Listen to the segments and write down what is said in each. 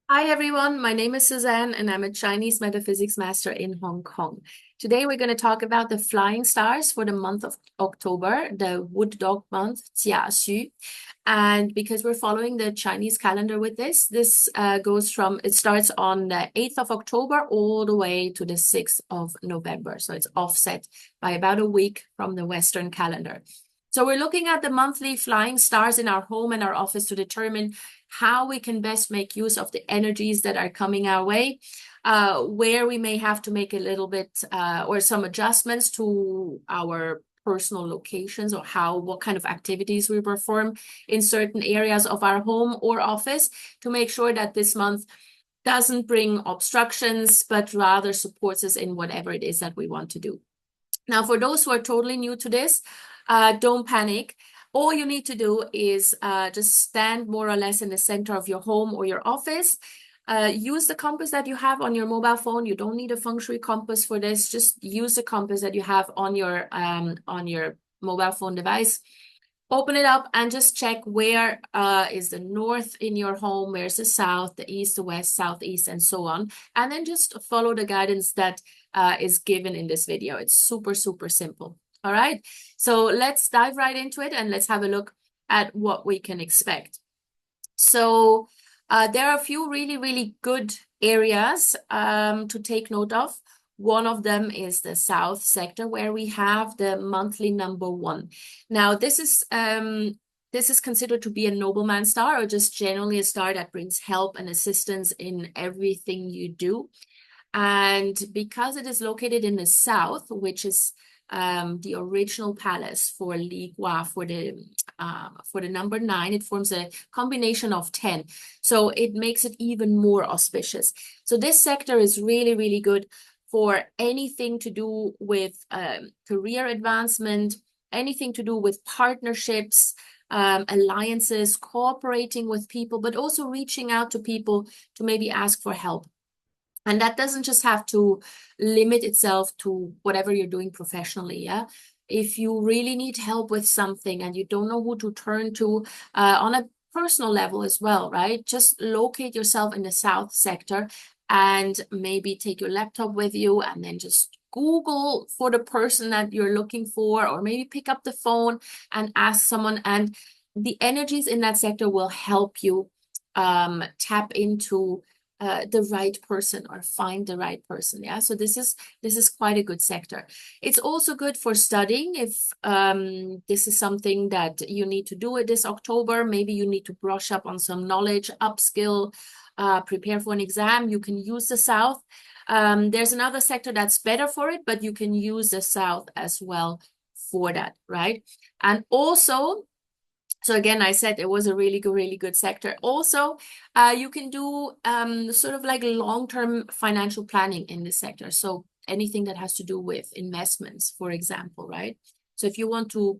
Hi everyone, my name is Suzanne and I'm a Chinese metaphysics master in Hong Kong. Today we're going to talk about the flying stars for the month of October, the Wood Dog month, Jia Xu. And because we're following the Chinese calendar with this it starts on the 8th of October all the way to the 6th of November. So it's offset by about a week from the Western calendar. So we're looking at the monthly flying stars in our home and our office to determine how we can best make use of the energies that are coming our way, where we may have to make a little bit or some adjustments to our personal locations or what kind of activities we perform in certain areas of our home or office to make sure that this month doesn't bring obstructions, but rather supports us in whatever it is that we want to do. Now, for those who are totally new to this, don't panic. All you need to do is just stand more or less in the center of your home or your office. Use the compass that you have on your mobile phone. You don't need a feng shui compass for this. Just use the compass that you have on your mobile phone device. Open it up and just check where is the north in your home, where's the south, the east, the west, southeast, and so on. And then just follow the guidance that is given in this video. It's super, super simple. All right, so let's dive right into it and let's have a look at what we can expect. So there are a few really, really good areas to take note of. One of them is the south sector where we have the monthly number 1. Now, this is considered to be a nobleman star or just generally a star that brings help and assistance in everything you do. And because it is located in the south, which is the original palace for Li Gua for the number 9, it forms a combination of 10. So it makes it even more auspicious. So this sector is really, really good for anything to do with career advancement, anything to do with partnerships, alliances, cooperating with people, but also reaching out to people to maybe ask for help. And that doesn't just have to limit itself to whatever you're doing professionally, yeah? If you really need help with something and you don't know who to turn to on a personal level as well, right? Just locate yourself in the south sector and maybe take your laptop with you and then just Google for the person that you're looking for, or maybe pick up the phone and ask someone. And the energies in that sector will help you tap into the right person or find the right person. Yeah, so this is quite a good sector. It's also good for studying if this is something that you need to do it this October. Maybe you need to brush up on some knowledge, upskill, prepare for an exam. You can use the south. There's another sector that's better for it, but you can use the south as well for that, right? And also, so again, I said it was a really good sector. Also, you can do sort of like long-term financial planning in this sector. So anything that has to do with investments, for example, right? So if you want to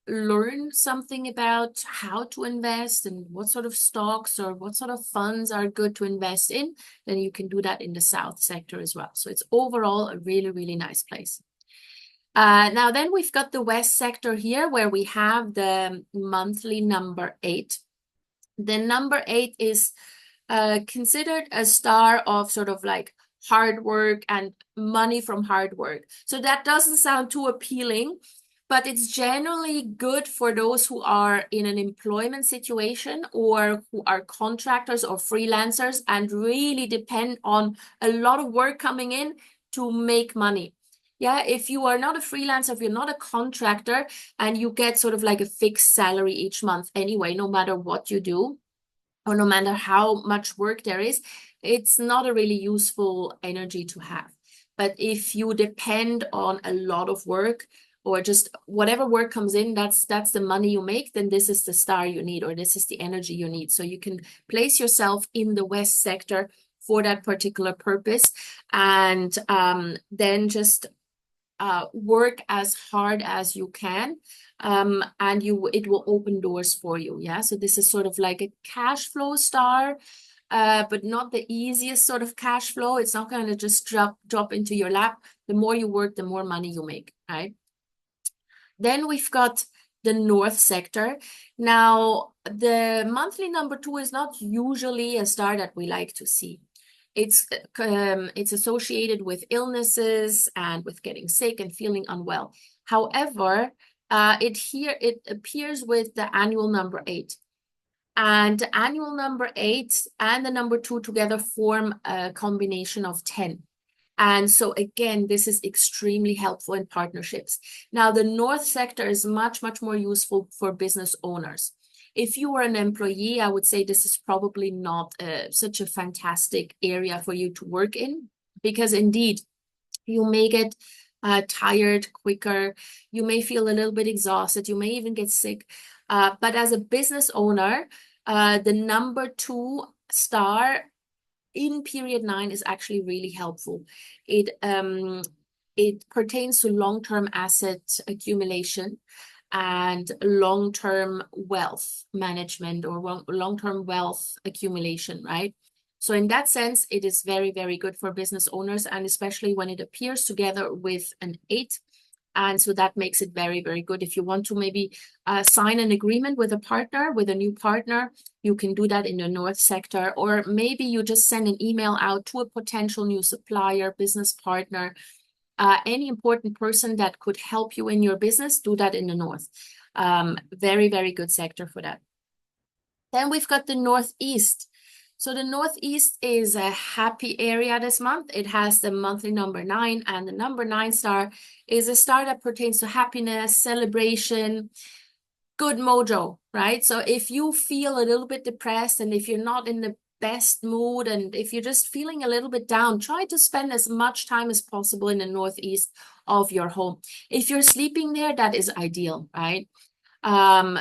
learn something about how to invest and what sort of stocks or what sort of funds are good to invest in, then you can do that in the south sector as well. So it's overall a really nice place. Now then we've got the west sector here where we have the monthly number 8. The number 8 is considered a star of sort of like hard work and money from hard work. So that doesn't sound too appealing, but it's generally good for those who are in an employment situation or who are contractors or freelancers and really depend on a lot of work coming in to make money. Yeah, if you are not a freelancer, if you're not a contractor and you get sort of like a fixed salary each month anyway, no matter what you do, or no matter how much work there is, it's not a really useful energy to have. But if you depend on a lot of work or just whatever work comes in, that's the money you make, then this is the star you need, or this is the energy you need. So you can place yourself in the west sector for that particular purpose, and then just work as hard as you can, and it will open doors for you. Yeah, so this is sort of like a cash flow star, but not the easiest sort of cash flow. It's not going to just drop into your lap. The more you work, the more money you make, right? Then we've got the north sector. Now, the monthly number 2 is not usually a star that we like to see. It's associated with illnesses and with getting sick and feeling unwell. However, it appears with the annual number 8. And the annual number 8 and the number 2 together form a combination of 10. And so again, this is extremely helpful in partnerships. Now, the North sector is much, much more useful for business owners. If you are an employee, I would say this is probably not such a fantastic area for you to work in, because indeed, you may get tired quicker. You may feel a little bit exhausted. You may even get sick. But as a business owner, the number 2 star in period 9 is actually really helpful. It pertains to long-term asset accumulation and long-term wealth management or long-term wealth accumulation, right? So in that sense, it is very, very good for business owners, and especially when it appears together with an 8. And so that makes it very, very good. If you want to maybe sign an agreement with a partner, with a new partner, you can do that in the North sector. Or maybe you just send an email out to a potential new supplier, business partner, any important person that could help you in your business, do that in the North. Very, very good sector for that. Then we've got the Northeast. So the Northeast is a happy area this month. It has the monthly number 9, and the number 9 star is a star that pertains to happiness, celebration, good mojo, right? So if you feel a little bit depressed, and if you're not in the best mood, and if you're just feeling a little bit down, try to spend as much time as possible in the Northeast of your home. If you're sleeping there, that is ideal, right?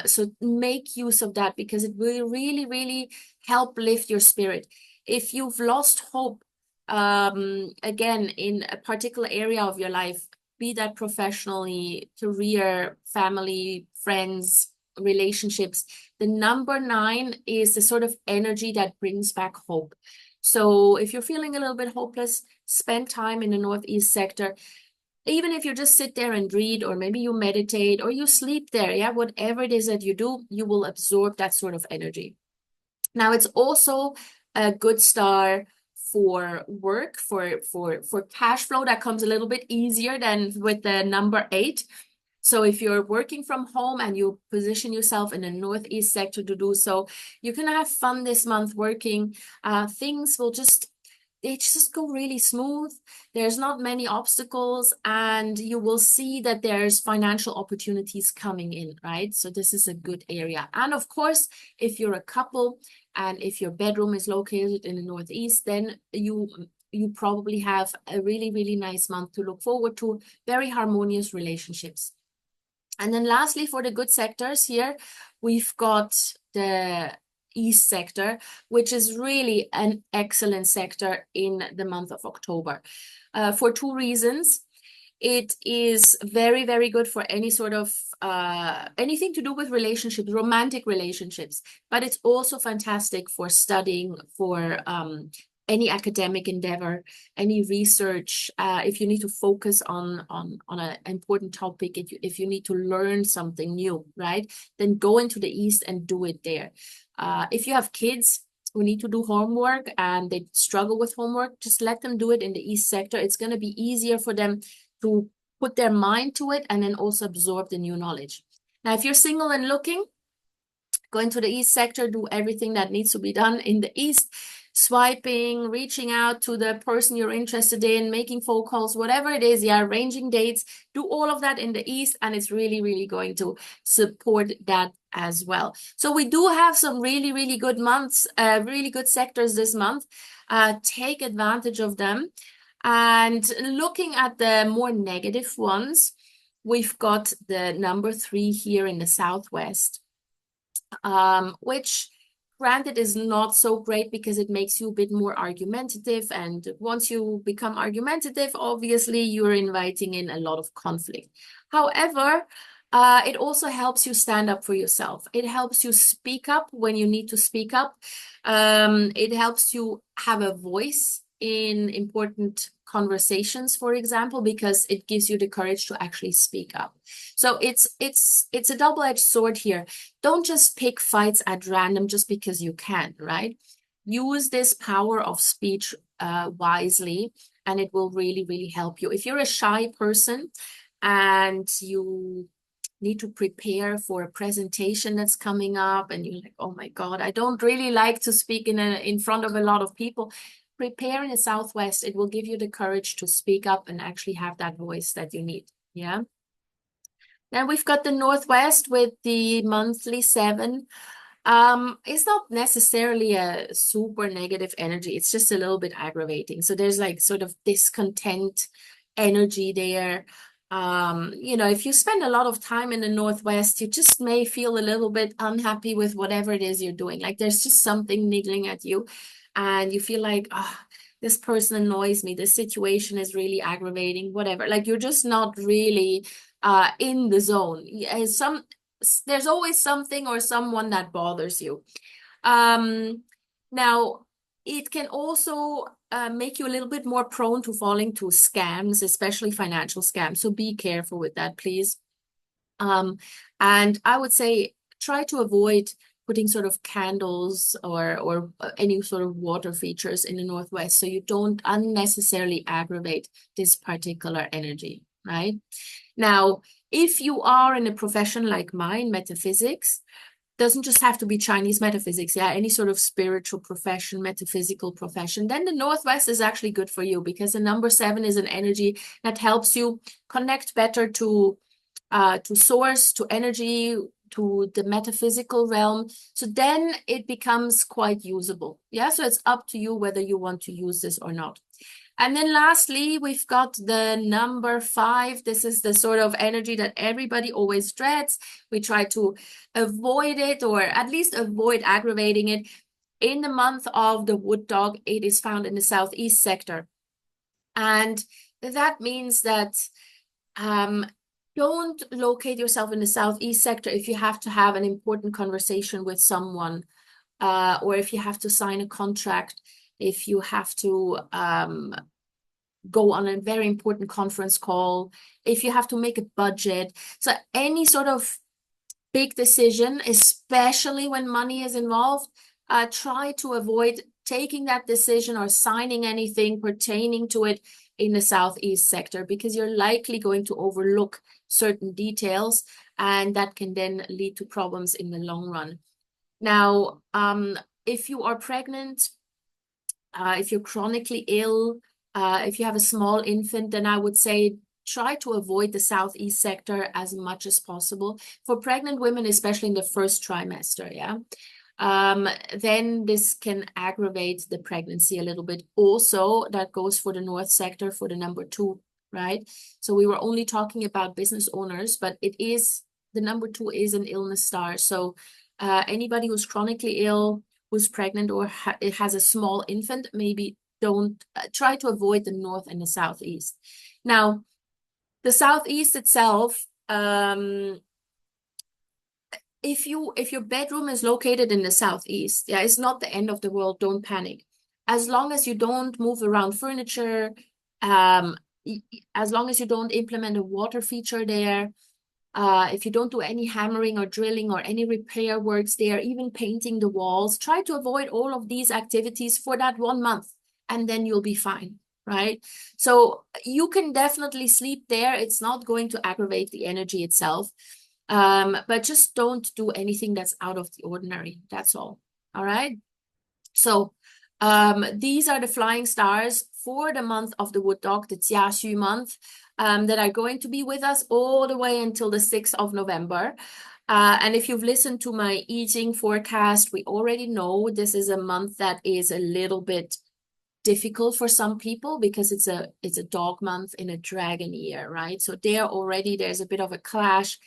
So make use of that, because it will really, really help lift your spirit. If you've lost hope, again, in a particular area of your life, be that professionally, career, family, friends, relationships, the number 9 is the sort of energy that brings back hope. So if you're feeling a little bit hopeless, spend time in the Northeast sector. Even if you just sit there and read, or maybe you meditate, or you sleep there, yeah, whatever it is that you do, you will absorb that sort of energy. Now, it's also a good star for work, for cash flow that comes a little bit easier than with the number 8. So if you're working from home and you position yourself in the Northeast sector to do so, you can have fun this month working. Things will just go really smooth. There's not many obstacles, and you will see that there's financial opportunities coming in, right? So this is a good area. And of course, if you're a couple and if your bedroom is located in the Northeast, then you probably have a really, really nice month to look forward to, very harmonious relationships. And then lastly, for the good sectors here, we've got the East sector, which is really an excellent sector in the month of October, for 2 reasons. It is very, very good for any sort of anything to do with relationships, romantic relationships, but it's also fantastic for studying, for any academic endeavor, any research, if you need to focus on an important topic, if you need to learn something new, right? Then go into the East and do it there. If you have kids who need to do homework and they struggle with homework, just let them do it in the East sector. It's going to be easier for them to put their mind to it and then also absorb the new knowledge. Now, if you're single and looking, go into the East sector, do everything that needs to be done in the East, swiping, reaching out to the person you're interested in, making phone calls, whatever it is, yeah, arranging dates, do all of that in the East, and it's really, really going to support that as well. So we do have some really, really good months, really good sectors this month. Take advantage of them. And looking at the more negative ones, we've got the number 3 here in the Southwest, which granted is not so great because it makes you a bit more argumentative. And once you become argumentative, obviously you're inviting in a lot of conflict. However, it also helps you stand up for yourself. It helps you speak up when you need to speak up. It helps you have a voice in important conversations, for example, because it gives you the courage to actually speak up. So it's a double-edged sword here. Don't just pick fights at random just because you can, right? Use this power of speech wisely, and it will really, really help you. If you're a shy person and you need to prepare for a presentation that's coming up and you're like, oh my God, I don't really like to speak in front of a lot of people. Prepare in the Southwest. It will give you the courage to speak up and actually have that voice that you need. Yeah. Then we've got the Northwest with the monthly 7. It's not necessarily a super negative energy. It's just a little bit aggravating. So there's like sort of discontent energy there. If you spend a lot of time in the Northwest, you just may feel a little bit unhappy with whatever it is you're doing. Like there's just something niggling at you, and you feel like, this person annoys me. This situation is really aggravating, whatever. Like you're just not really in the zone. There's always something or someone that bothers you. Now, it can also make you a little bit more prone to falling to scams, especially financial scams. So be careful with that, please. And I would say try to avoid putting sort of candles or any sort of water features in the Northwest so you don't unnecessarily aggravate this particular energy, right? Now, if you are in a profession like mine, metaphysics, doesn't just have to be Chinese metaphysics, yeah, any sort of spiritual profession, metaphysical profession, then the Northwest is actually good for you because the number 7 is an energy that helps you connect better to source, to energy, to the metaphysical realm. So then it becomes quite usable. Yeah, so it's up to you whether you want to use this or not. And then lastly, we've got the number 5. This is the sort of energy that everybody always dreads. We try to avoid it or at least avoid aggravating it. In the month of the wood dog, it is found in the southeast sector. And that means that don't locate yourself in the southeast sector if you have to have an important conversation with someone, or if you have to sign a contract, if you have to go on a very important conference call, if you have to make a budget. So any sort of big decision, especially when money is involved, try to avoid taking that decision or signing anything pertaining to it in the southeast sector because you're likely going to overlook certain details, and that can then lead to problems in the long run. Now, if you are pregnant, if you're chronically ill, if you have a small infant, then I would say try to avoid the southeast sector as much as possible. For pregnant women, especially in the first trimester, yeah. Then this can aggravate the pregnancy a little bit. Also, that goes for the north sector for the number 2, right? So we were only talking about business owners, but the number 2 is an illness star. So anybody who's chronically ill, who's pregnant, or has a small infant, maybe don't try to avoid the north and the southeast. Now, the southeast itself, if your bedroom is located in the southeast, yeah, it's not the end of the world. Don't panic. As long as you don't move around furniture, as long as you don't implement a water feature there, if you don't do any hammering or drilling or any repair works there, even painting the walls, try to avoid all of these activities for that 1 month, and then you'll be fine, right? So you can definitely sleep there. It's not going to aggravate the energy itself. But just don't do anything that's out of the ordinary. That's all. All right. So these are the flying stars for the month of the wood dog, the Jiaxu month, that are going to be with us all the way until the 6th of November. And if you've listened to my I Ching forecast, we already know this is a month that is a little bit difficult for some people because it's a dog month in a dragon year, right? So there's a bit of a clash.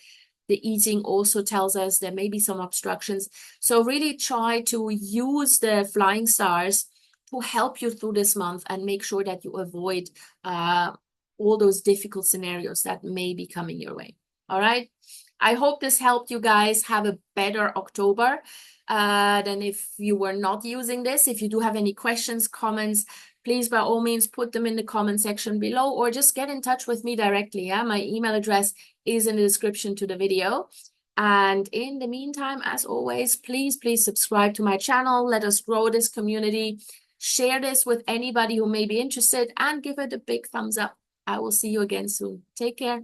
The I Ching also tells us there may be some obstructions. So really try to use the flying stars to help you through this month and make sure that you avoid all those difficult scenarios that may be coming your way. All right. I hope this helped you guys have a better October. than if you were not using this. If you do have any questions, comments, please by all means put them in the comment section below, or just get in touch with me directly. Yeah, my email address is in the description to the video. And in the meantime, as always, please subscribe to my channel. Let us grow this community. Share this with anybody who may be interested and give it a big thumbs up. I will see you again soon. Take care.